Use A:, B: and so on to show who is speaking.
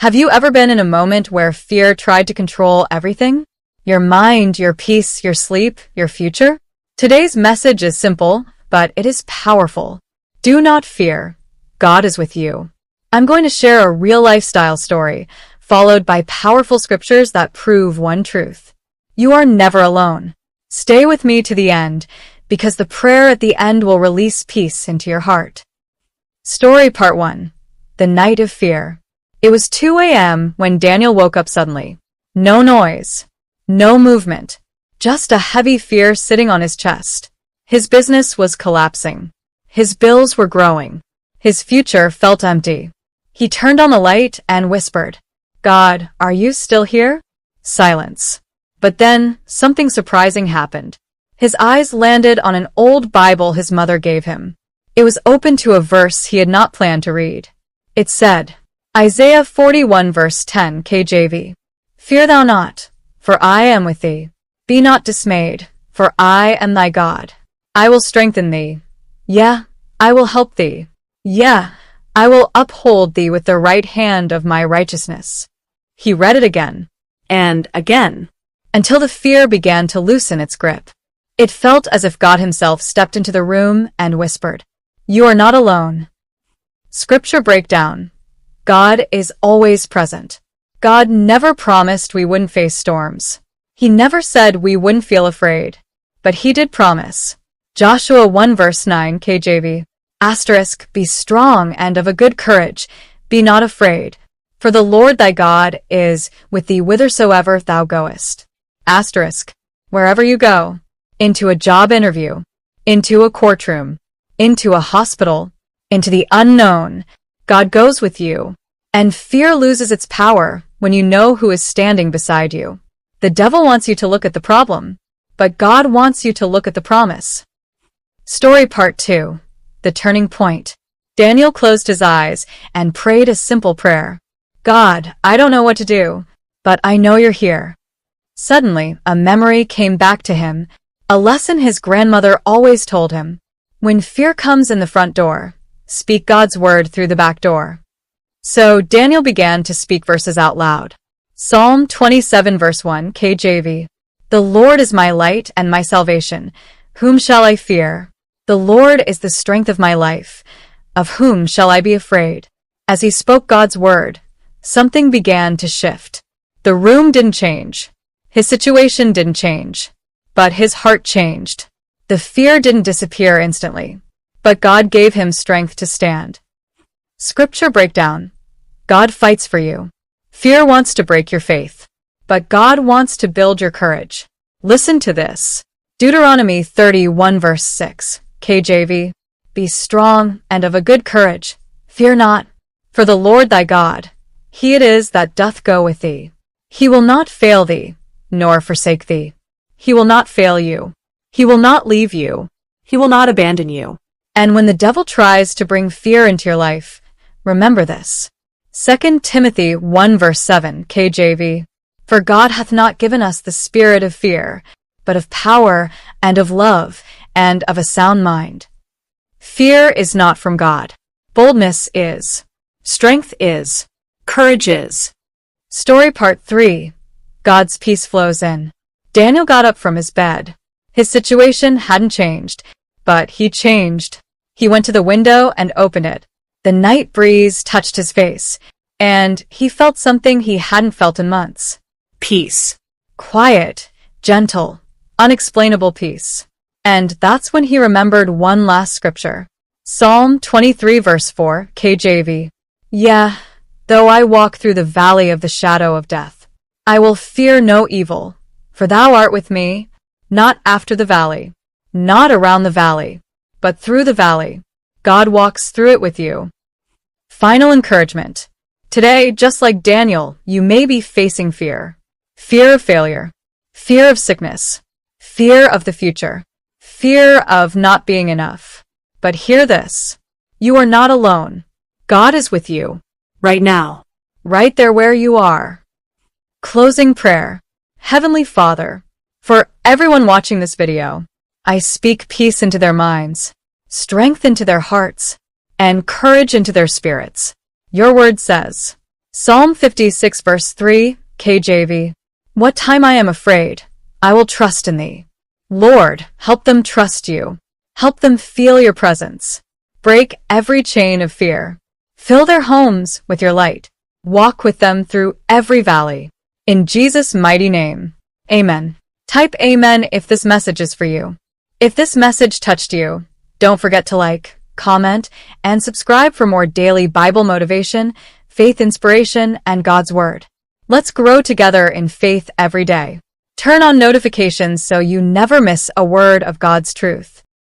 A: Have you ever been in a moment where fear tried to control everything? Your mind, your peace, your sleep, your future? Today's message is simple, but it is powerful. Do not fear. God is with you. I'm going to share a real lifestyle story, followed by powerful scriptures that prove one truth. You are never alone. Stay with me to the end, because the prayer at the end will release peace into your heart. Story Part 1. The Night of Fear. It was 2 a.m. when Daniel woke up suddenly. No noise. No movement. Just a heavy fear sitting on his chest. His business was collapsing. His bills were growing. His future felt empty. He turned on the light and whispered, "God, are you still here?" Silence. But then, something surprising happened. His eyes landed on an old Bible his mother gave him. It was open to a verse he had not planned to read. It said, Isaiah 41 verse 10 KJV. Fear thou not, for I am with thee. Be not dismayed, for I am thy God. I will strengthen thee. Yeah, I will help thee. Yeah, I will uphold thee with the right hand of my righteousness. He read it again, and again, until the fear began to loosen its grip. It felt as if God himself stepped into the room and whispered, "You are not alone." Scripture breakdown. God is always present. God never promised we wouldn't face storms. He never said we wouldn't feel afraid. But he did promise. Joshua 1 verse 9 KJV. Asterisk, be strong and of a good courage. Be not afraid. For the Lord thy God is with thee whithersoever thou goest. Asterisk, wherever you go. Into a job interview. Into a courtroom. Into a hospital. Into the unknown. God goes with you. And fear loses its power when you know who is standing beside you. The devil wants you to look at the problem, but God wants you to look at the promise. Story Part 2. The Turning Point. Daniel closed his eyes and prayed a simple prayer. God, I don't know what to do, but I know you're here. Suddenly, a memory came back to him, a lesson his grandmother always told him. When fear comes in the front door, speak God's word through the back door. So Daniel began to speak verses out loud. Psalm 27 verse 1 KJV. The Lord is my light and my salvation. Whom shall I fear? The Lord is the strength of my life. Of whom shall I be afraid? As he spoke God's word, something began to shift. The room didn't change. His situation didn't change. But his heart changed. The fear didn't disappear instantly. But God gave him strength to stand. Scripture breakdown. God fights for you. Fear wants to break your faith. But God wants to build your courage. Listen to this. Deuteronomy 31 verse 6 KJV. Be strong and of a good courage. Fear not. For the Lord thy God, he it is that doth go with thee. He will not fail thee, nor forsake thee. He will not fail you. He will not leave you. He will not abandon you. And when the devil tries to bring fear into your life, remember this. 2 Timothy 1 verse 7 KJV. For God hath not given us the spirit of fear, but of power and of love and of a sound mind. Fear is not from God. Boldness is. Strength is. Courage is. Story Part 3. God's peace flows in. Daniel got up from his bed. His situation hadn't changed, but he changed. He went to the window and opened it. The night breeze touched his face, and he felt something he hadn't felt in months. Peace. Quiet, gentle, unexplainable peace. And that's when he remembered one last scripture. Psalm 23 verse 4 KJV. Yeah, though I walk through the valley of the shadow of death, I will fear no evil, for thou art with me, not after the valley, not around the valley, but through the valley. God walks through it with you. Final encouragement. Today, just like Daniel, you may be facing fear. Fear of failure. Fear of sickness. Fear of the future. Fear of not being enough. But hear this. You are not alone. God is with you. Right now. Right there where you are. Closing prayer. Heavenly Father, for everyone watching this video, I speak peace into their minds, strength into their hearts, and courage into their spirits. Your word says, Psalm 56 verse 3, KJV. What time I am afraid, I will trust in thee. Lord, help them trust you. Help them feel your presence. Break every chain of fear. Fill their homes with your light. Walk with them through every valley. In Jesus' mighty name. Amen. Type Amen if this message is for you. If this message touched you, don't forget to like, comment, and subscribe for more daily Bible motivation, faith inspiration, and God's Word. Let's grow together in faith every day. Turn on notifications so you never miss a word of God's truth.